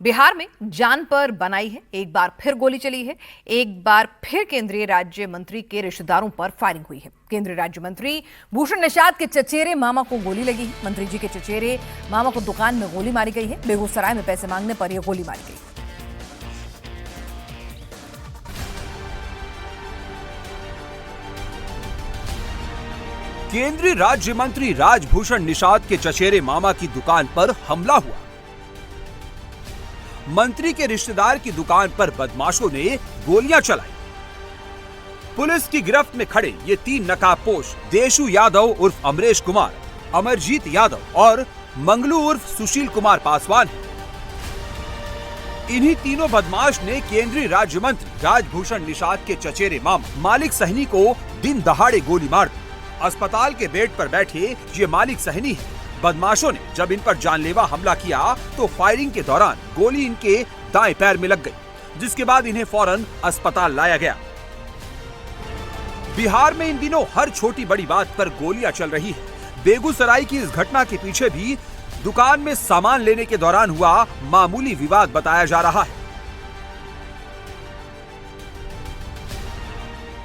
बिहार में जान पर बनाई है, एक बार फिर गोली चली है। एक बार फिर केंद्रीय राज्य मंत्री के रिश्तेदारों पर फायरिंग हुई है। केंद्रीय राज्य मंत्री भूषण निषाद के चचेरे मामा को गोली लगी है। मंत्री जी के चचेरे मामा को दुकान में गोली मारी गई है। बेगूसराय में पैसे मांगने पर यह गोली मारी गई। केंद्रीय राज्य मंत्री राजभूषण निषाद के चचेरे मामा की दुकान पर हमला हुआ। मंत्री के रिश्तेदार की दुकान पर बदमाशों ने गोलियां चलाई। पुलिस की गिरफ्त में खड़े ये तीन नकाबपोश देशु यादव उर्फ अमरेश कुमार, अमरजीत यादव और मंगलू उर्फ सुशील कुमार पासवान हैं। इन्हीं तीनों बदमाश ने केंद्रीय राज्य मंत्री राजभूषण निषाद के चचेरे मामा मालिक सहनी को दिन दहाड़े गोली मार दी। अस्पताल के बेड पर बैठे ये मालिक सहनी है। बदमाशों ने जब इन पर जानलेवा हमला किया तो फायरिंग के दौरान गोली इनके दाएं पैर में लग गई, जिसके बाद इन्हें फौरन अस्पताल लाया गया। बिहार में इन दिनों हर छोटी बड़ी बात पर गोलियां चल रही है। बेगूसराय की इस घटना के पीछे भी दुकान में सामान लेने के दौरान हुआ मामूली विवाद बताया जा रहा है।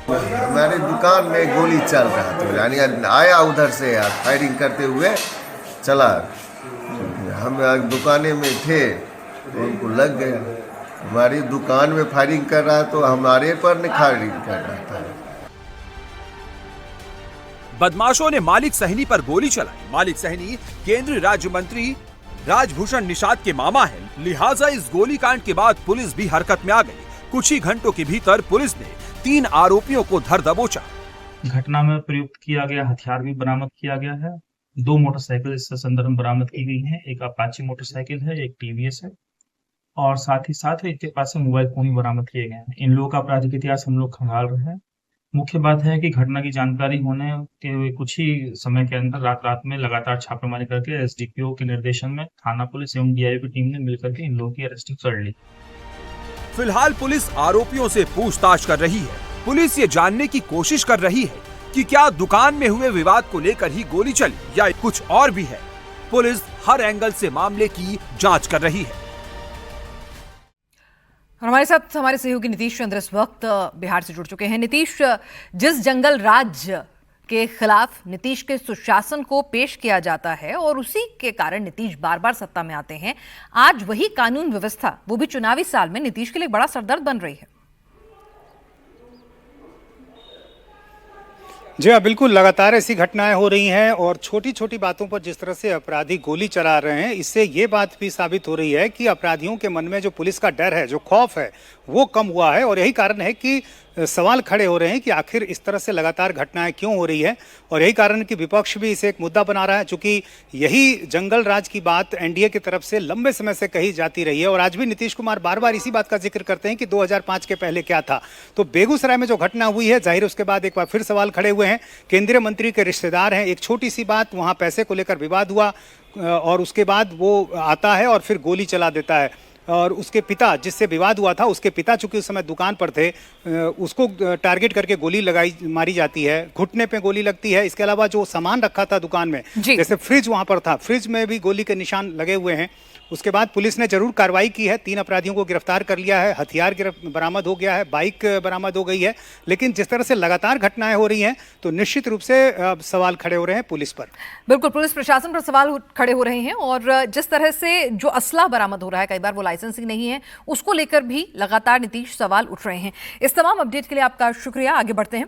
हमारी दुकान में गोली चल रहा था, यानी आया उधर से फायरिंग करते हुए चला। हम दुकाने में थे तो उनको लग गया। हमारी दुकान में फायरिंग कर रहा तो हमारे पर फायरिंग कर रहा था। बदमाशों ने मालिक सहनी पर गोली चलाई। मालिक सहनी केंद्रीय राज्य मंत्री राजभूषण निषाद के मामा है, लिहाजा इस गोलीकांड के बाद पुलिस भी हरकत में आ गई। कुछ ही घंटों के भीतर पुलिस ने 3 आरोपियों को धर दबोचा। घटना में प्रयुक्त किया गया हथियार भी बरामद किया गया है। 2 मोटरसाइकिल इस संदर्भ में बरामद की गई है। एक अपाची मोटरसाइकिल है, एक टीवीएस है और साथ ही इनके पास से मोबाइल फोन भी बरामद किए गए हैं। इन लोगों का आपराधिक इतिहास हम लोग खंगाल रहे हैं। मुख्य बात है कि घटना की जानकारी होने के कुछ ही समय के अंदर रात में लगातार छापेमारी करके एसडीपीओ के निर्देशन में थाना पुलिस एवं डीआईओ की टीम ने मिलकर के इन लोगों की अरेस्टिंग कर ली। फिलहाल पुलिस आरोपियों से पूछताछ कर रही है। पुलिस ये जानने की कोशिश कर रही है कि क्या दुकान में हुए विवाद को लेकर ही गोली चली या कुछ और भी है। पुलिस हर एंगल से मामले की जांच कर रही है। हमारे साथ हमारे सहयोगी नीतीश चंद्र इस वक्त बिहार से जुड़ चुके हैं। नीतीश, जिस जंगल राज के खिलाफ नीतीश के सुशासन को पेश किया जाता है और उसी के कारण नीतीश बार बार सत्ता में आते हैं, आज वही कानून व्यवस्था, वो भी चुनावी साल में, नीतीश के लिए बड़ा सरदर्द बन रही है। जी हाँ, बिल्कुल, लगातार ऐसी घटनाएं हो रही हैं और छोटी छोटी बातों पर जिस तरह से अपराधी गोली चला रहे हैं, इससे ये बात भी साबित हो रही है कि अपराधियों के मन में जो पुलिस का डर है, जो खौफ है, वो कम हुआ है। और यही कारण है कि सवाल खड़े हो रहे हैं कि आखिर इस तरह से लगातार घटनाएं क्यों हो रही है। और यही कारण कि विपक्ष भी इसे एक मुद्दा बना रहा है, चूंकि यही जंगल राज की बात एनडीए की तरफ से लंबे समय से कही जाती रही है। और आज भी नीतीश कुमार बार बार इसी बात का जिक्र करते हैं कि 2005 के पहले क्या था। तो बेगूसराय में जो घटना हुई है, जाहिर उसके बाद एक बार फिर सवाल खड़े हुए हैं। केंद्रीय मंत्री के रिश्तेदार हैं, एक छोटी सी बात, वहाँ पैसे को लेकर विवाद हुआ और उसके बाद वो आता है और फिर गोली चला देता है। और उसके पिता, जिससे विवाद हुआ था, उसके पिता चूंकि उस समय दुकान पर थे, उसको टारगेट करके गोली मारी जाती है। घुटने पे गोली लगती है। इसके अलावा जो सामान रखा था दुकान में, जैसे फ्रिज वहां पर था, फ्रिज में भी गोली के निशान लगे हुए हैं। उसके बाद पुलिस ने जरूर कार्रवाई की है, 3 अपराधियों को गिरफ्तार कर लिया है, हथियार बरामद हो गया है, बाइक बरामद हो गई है। लेकिन जिस तरह से लगातार घटनाएं हो रही हैं, तो निश्चित रूप से सवाल खड़े हो रहे हैं पुलिस पर। बिल्कुल, पुलिस प्रशासन पर सवाल खड़े हो रहे हैं और जिस तरह से जो असला बरामद हो रहा है, कई बार वो लाइसेंसिंग नहीं है, उसको लेकर भी लगातार नीतीश सवाल उठ रहे हैं। इस तमाम अपडेट के लिए आपका शुक्रिया। आगे बढ़ते हैं।